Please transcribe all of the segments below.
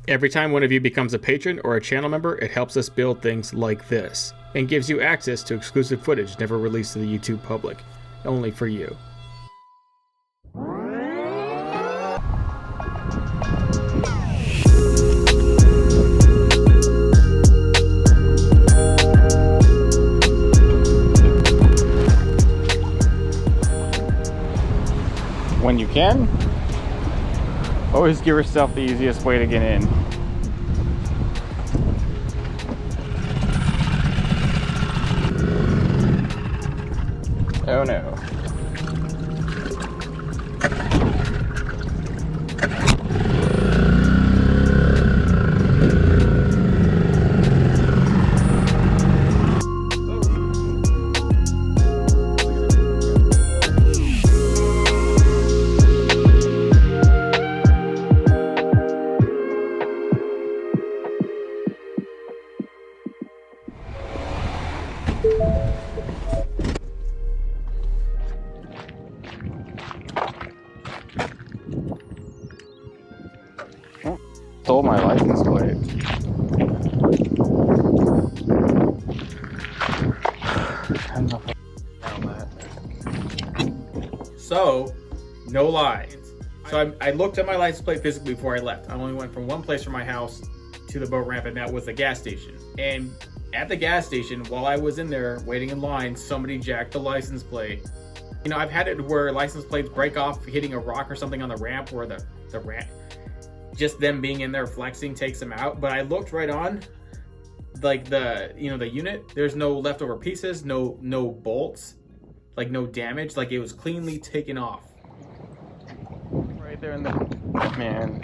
Every time one of you becomes a patron or a channel member, it helps us build things like this, and gives you access to exclusive footage never released to the YouTube public, only for you. When you can, always give yourself the easiest way to get in. Oh no. Stole my license plate. So, no lie. So I looked at my license plate physically before I left. I only went from one place from my house to the boat ramp, and that was the gas station. And at the gas station, while I was in there waiting in line, somebody jacked the license plate. You know, I've had it where license plates break off hitting a rock or something on the ramp, where the ramp, just them being in there flexing takes them out. But I looked right on, like the unit, there's no leftover pieces, no bolts, like no damage, like it was cleanly taken off. Right there in the man.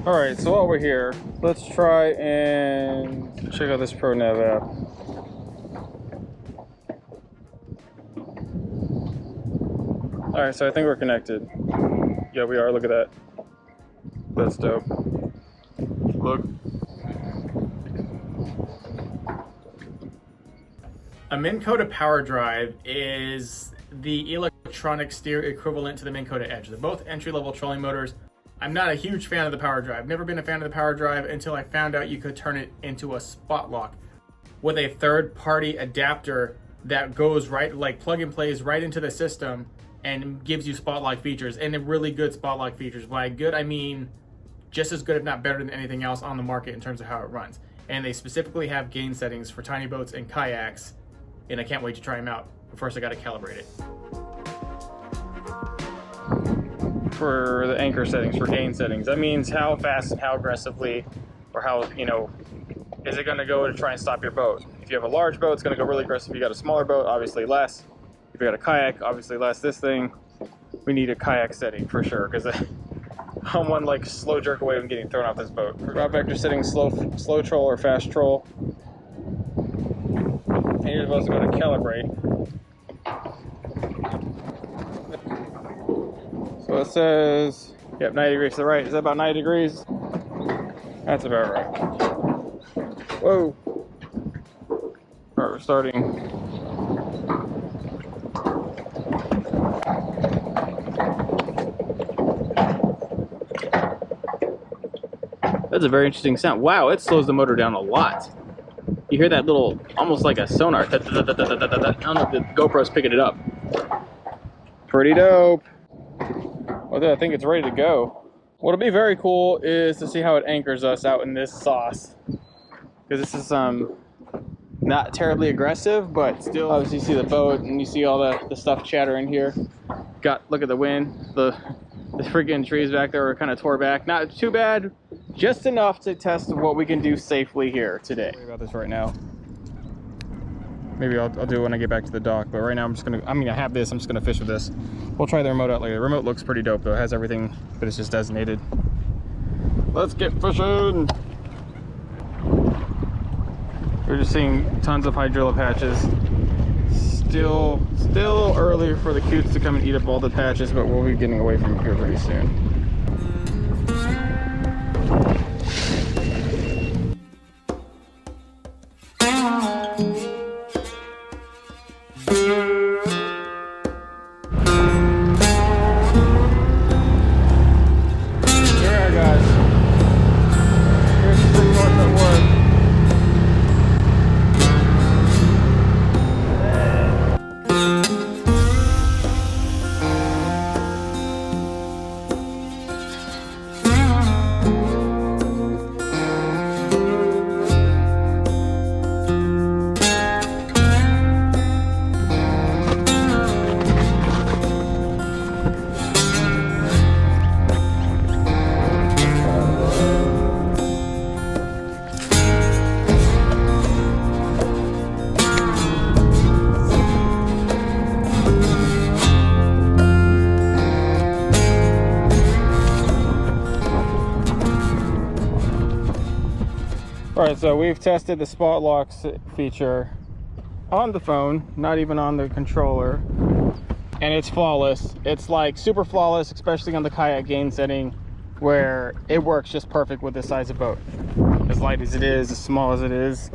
All right, so while we're here, let's try and check out this Pronav app. All right, so I think we're connected. Yeah, we are. Look at that. That's dope. Look. A Minn Kota power drive is the electronic steer equivalent to the Minn Kota Edge. They're both entry-level trolling motors. I'm not a huge fan of the power drive. Never been a fan of the power drive until I found out you could turn it into a spot lock with a third-party adapter that goes right, like plug and plays right into the system and gives you spot lock features, and really good spot lock features. By good, I mean just as good, if not better than anything else on the market in terms of how it runs. And they specifically have gain settings for tiny boats and kayaks, and I can't wait to try them out. But first I gotta calibrate it. For the anchor settings, for gain settings, that means how fast and how aggressively, or how, is it gonna go to try and stop your boat. If you have a large boat, it's gonna go really aggressive. If you got a smaller boat, obviously less. If you got a kayak, obviously less. This thing, we need a kayak setting for sure, because I'm one like slow jerk away from getting thrown off this boat. Route vector setting, slow troll or fast troll. And you're supposed to go to calibrate. So it says, yep, 90 degrees to the right. Is that about 90 degrees? That's about right. Whoa. All right, we're starting. That's a very interesting sound. Wow, it slows the motor down a lot. You hear that little, almost like a sonar. I don't know if the GoPro's picking it up. Pretty dope. Well, I think it's ready to go. What'll be very cool is to see how it anchors us out in this sauce. Because this is not terribly aggressive, but still, obviously you see the boat and you see all the stuff chattering here. Look at the wind. The freaking trees back there are kind of tore back. Not too bad, just enough to test what we can do safely here today. Worry about this right now. Maybe I'll do it when I get back to the dock, but right now I have this, I'm just gonna fish with this. We'll try the remote out later. The remote looks pretty dope though. It has everything, but it's just designated. Let's get fishing! We're just seeing tons of hydrilla patches. Still early for the cutes to come and eat up all the patches, but we'll be getting away from here pretty soon. All right, so we've tested the spot locks feature on the phone, not even on the controller, and it's flawless. It's like super flawless, especially on the kayak gain setting, where it works just perfect with this size of boat. As light as it is, as small as it is.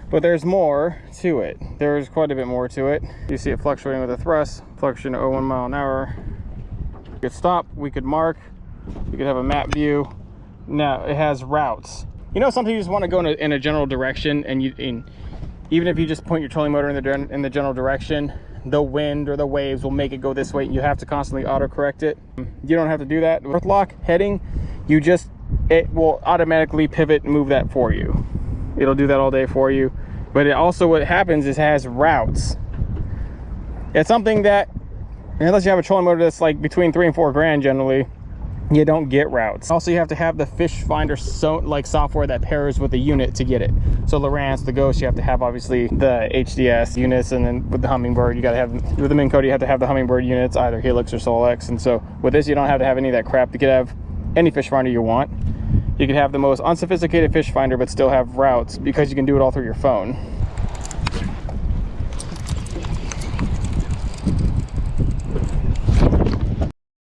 But there's more to it. There's quite a bit more to it. You see it fluctuating with the thrust, fluctuating at 1 mile an hour. We could stop, we could mark, we could have a map view. Now it has routes. You know, sometimes you just want to go in a general direction, and even if you just point your trolling motor in the general direction, the wind or the waves will make it go this way. You have to constantly autocorrect it. You don't have to do that. With lock heading, it will automatically pivot and move that for you. It'll do that all day for you. But it also, what happens is it has routes. It's something that, unless you have a trolling motor that's like between $3 and $4 grand generally, you don't get routes. Also, you have to have the fish finder software that pairs with the unit to get it. So Lowrance, the Ghost, you have to have obviously the HDS units, and then with the Hummingbird, you got to have, with the Minn Kota, you have to have the Hummingbird units, either Helix or Solex. And so with this, you don't have to have any of that crap. You could have any fish finder you want. You could have the most unsophisticated fish finder, but still have routes, because you can do it all through your phone.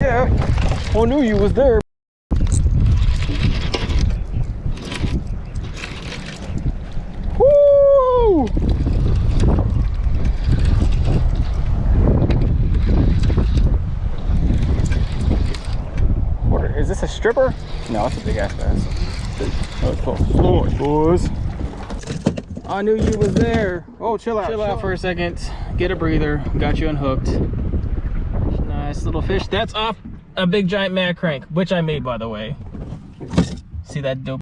Yeah. I knew you was there. Woo! Is this a stripper? No, it's a big ass bass. Let's pull slow, boys. I knew you was there. Oh, chill out. Chill out for a second. Get a breather. Got you unhooked. Nice little fish. That's off a big giant mad crank, which I made, by the way. See that dope?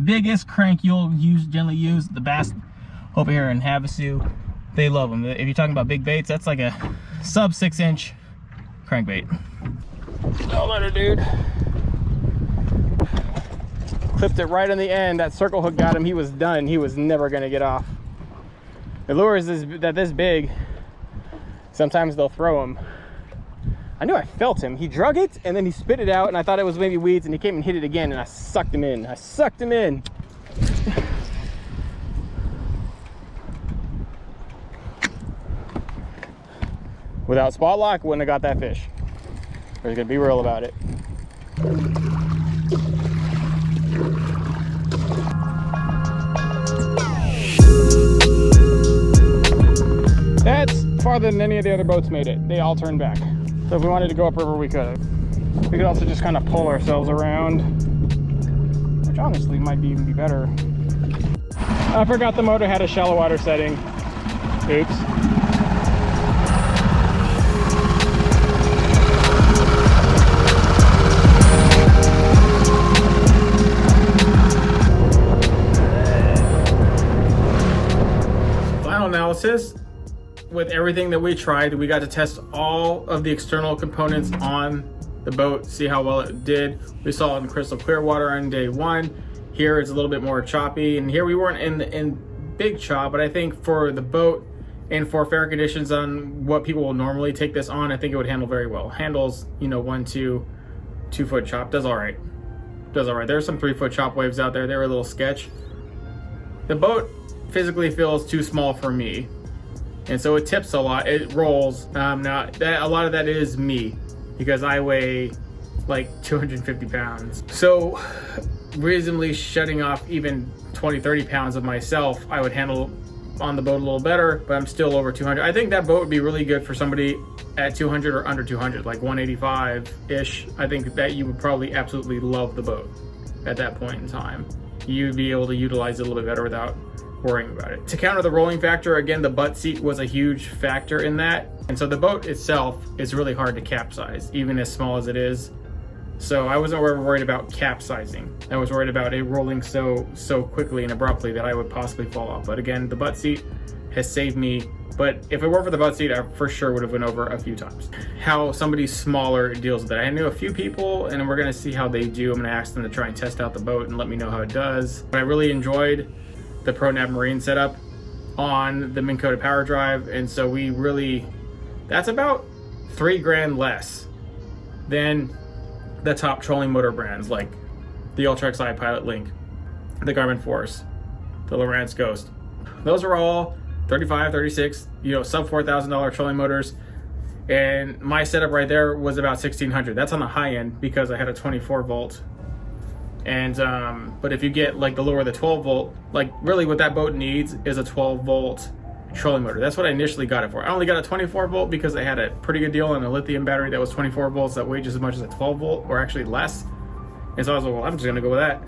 Biggest crank you'll generally use. The bass over here in Havasu, they love them. If you're talking about big baits, that's like a sub 6-inch crankbait. Oh, let her, dude. Clipped it right on the end. That circle hook got him. He was done. He was never gonna get off. The lures that this big, sometimes they'll throw them. I knew I felt him. He drug it and then he spit it out, and I thought it was maybe weeds, and he came and hit it again, and I sucked him in. I sucked him in. Without spot lock, wouldn't have got that fish. We're gonna be real about it. That's farther than any of the other boats made it. They all turned back. So if we wanted to go upriver, we could. We could also just kind of pull ourselves around, which honestly might even be better. I forgot the motor had a shallow water setting. Oops. Final analysis. With everything that we tried, we got to test all of the external components on the boat, see how well it did. We saw it in crystal clear water on day one. Here it's a little bit more choppy, and here we weren't in big chop, but I think for the boat and for fair conditions on what people will normally take this on, I think it would handle very well. Handles, you know, 2 foot chop, does all right. Does all right. There's some 3 foot chop waves out there. They were a little sketch. The boat physically feels too small for me. And so it tips a lot, it rolls. Now, a lot of that is me, because I weigh like 250 pounds. So reasonably shutting off even 20, 30 pounds of myself, I would handle on the boat a little better, but I'm still over 200. I think that boat would be really good for somebody at 200 or under 200, like 185-ish. I think that you would probably absolutely love the boat at that point in time. You'd be able to utilize it a little bit better without worrying about it. To counter the rolling factor, again, the butt seat was a huge factor in that. And so the boat itself is really hard to capsize, even as small as it is. So I wasn't ever worried about capsizing. I was worried about it rolling so quickly and abruptly that I would possibly fall off. But again, the butt seat has saved me. But if it weren't for the butt seat, I for sure would have went over a few times. How somebody smaller deals with it. I knew a few people, and we're gonna see how they do. I'm gonna ask them to try and test out the boat and let me know how it does. But I really enjoyed the Pronav Marine setup on the Minn Kota Power Drive, and so that's about $3 grand less than the top trolling motor brands like the Ultra XI Pilot Link, the Garmin Force, the Lowrance Ghost. Those are all 35, 36, sub $4,000 trolling motors. And my setup right there was about 1600. That's on the high end because I had a 24 volt. And but if you get like the lower the 12 volt, like really what that boat needs is a 12 volt trolling motor. That's what I initially got it for. I only got a 24 volt because I had a pretty good deal on a lithium battery that was 24 volts that weighed just as much as a 12 volt, or actually less. And so I was like, well, I'm just gonna go with that.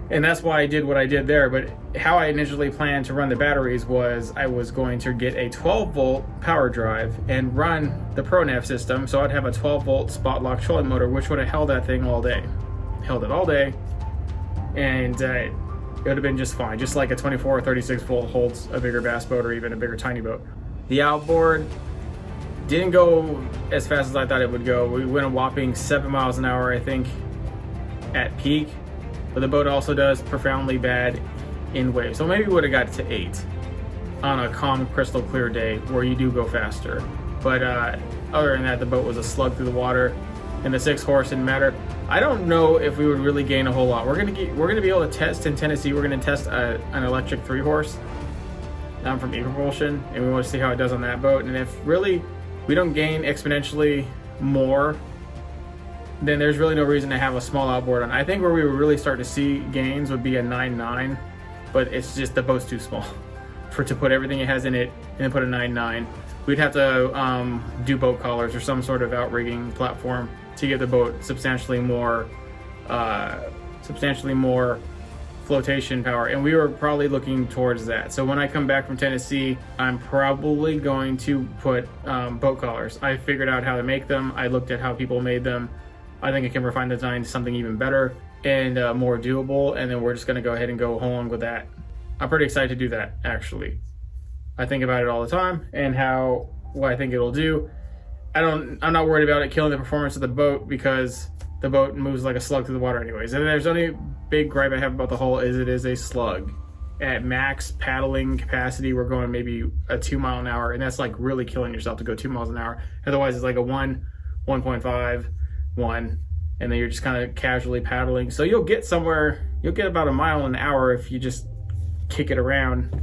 And that's why I did what I did there. But how I initially planned to run the batteries was I was going to get a 12 volt power drive and run the Pronav system. So I'd have a 12 volt spot lock trolling motor, which would have held that thing all day. Held it all day. And it would have been just fine. Just like a 24 or 36 volt holds a bigger bass boat or even a bigger tiny boat. The outboard didn't go as fast as I thought it would go. We went a whopping 7 miles an hour, I think, at peak. But the boat also does profoundly bad in waves. So maybe we would have got to 8 on a calm, crystal clear day where you do go faster. But other than that, the boat was a slug through the water, and the 6 horse didn't matter. I don't know if we would really gain a whole lot. We're gonna be able to test in Tennessee. We're gonna test an electric 3 horse from ePropulsion, and we want to see how it does on that boat. And if really we don't gain exponentially more, then there's really no reason to have a small outboard on. I think where we would really start to see gains would be a 9.9, but it's just the boat's too small to put everything it has in it and then put a 9.9. We'd have to do boat collars or some sort of outrigging platform to give the boat substantially more flotation power, and we were probably looking towards that. So when I come back from Tennessee, I'm probably going to put boat collars. I figured out how to make them. I looked at how people made them. I think I can refine the design to something even better and more doable, and then we're just going to go ahead and go along with that. I'm pretty excited to do that, actually. I think about it all the time and what I think it'll do. I'm not worried about it killing the performance of the boat because the boat moves like a slug through the water anyways. And there's only big gripe I have about the hull is it is a slug. At max paddling capacity, we're going maybe a 2 mile an hour, and that's like really killing yourself to go 2 miles an hour. Otherwise, it's like a 1.5, 1, and then you're just kind of casually paddling. So you'll get somewhere, you'll get about a mile an hour if you just kick it around.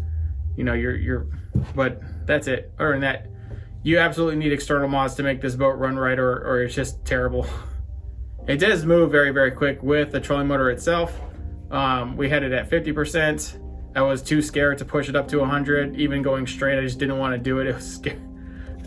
But that's it. Other than that, you absolutely need external mods to make this boat run right, or it's just terrible. It does move very, very quick with the trolling motor itself. We had it at 50%. I was too scared to push it up to 100. Even going straight, I just didn't want to do it. It was scary.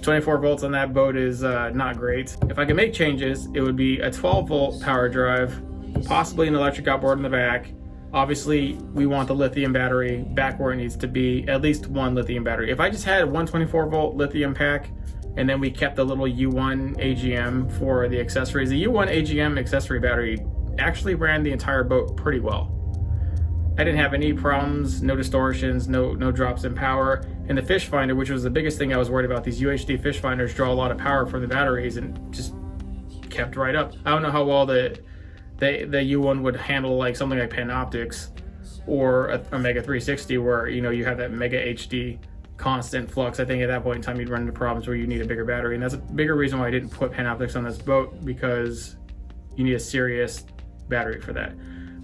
24 volts on that boat is not great. If I could make changes, it would be a 12 volt power drive, possibly an electric outboard in the back. Obviously, we want the lithium battery back where it needs to be, at least one lithium battery. If I just had one 24 volt lithium pack, and then we kept the little U1 AGM for the accessories, the U1 AGM accessory battery actually ran the entire boat pretty well. I didn't have any problems, no distortions, no drops in power. And the fish finder, which was the biggest thing I was worried about, these UHD fish finders draw a lot of power from the batteries and just kept right up. I don't know how well the U1 would handle like something like Panoptics or a Mega 360 where you have that Mega HD constant flux. I think at that point in time you'd run into problems where you need a bigger battery, and that's a bigger reason why I didn't put Panoptics on this boat, because you need a serious battery for that.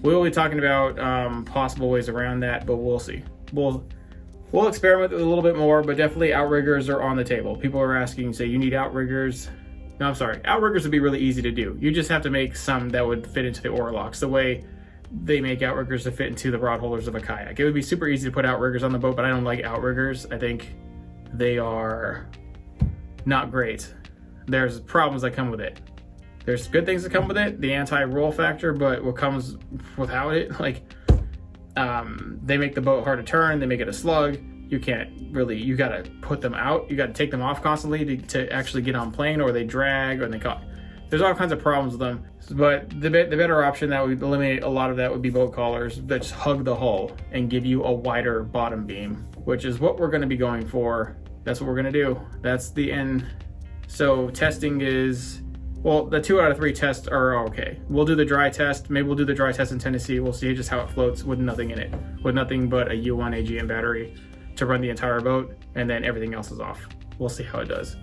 We'll be talking about possible ways around that, but we'll see. We'll experiment with it a little bit more, but definitely outriggers are on the table. People are asking, say, you need outriggers. No, I'm sorry. Outriggers would be really easy to do. You just have to make some that would fit into the oar locks the way they make outriggers to fit into the rod holders of a kayak. It would be super easy to put outriggers on the boat, but I don't like outriggers. I think they are not great. There's problems that come with it. There's good things that come with it, the anti-roll factor, but what comes without it, they make the boat hard to turn, they make it a slug. You can't really, you gotta put them out, you gotta take them off constantly to actually get on plane, or they drag, or there's all kinds of problems with them. But the better option that would eliminate a lot of that would be boat collars that just hug the hull and give you a wider bottom beam, which is what we're gonna be going for. That's what we're gonna do. That's the end. So testing is, well, the 2 out of 3 tests are okay. We'll do the dry test. Maybe we'll do the dry test in Tennessee. We'll see just how it floats with nothing in it, with nothing but a U1 AGM battery to run the entire boat, and then everything else is off. We'll see how it does.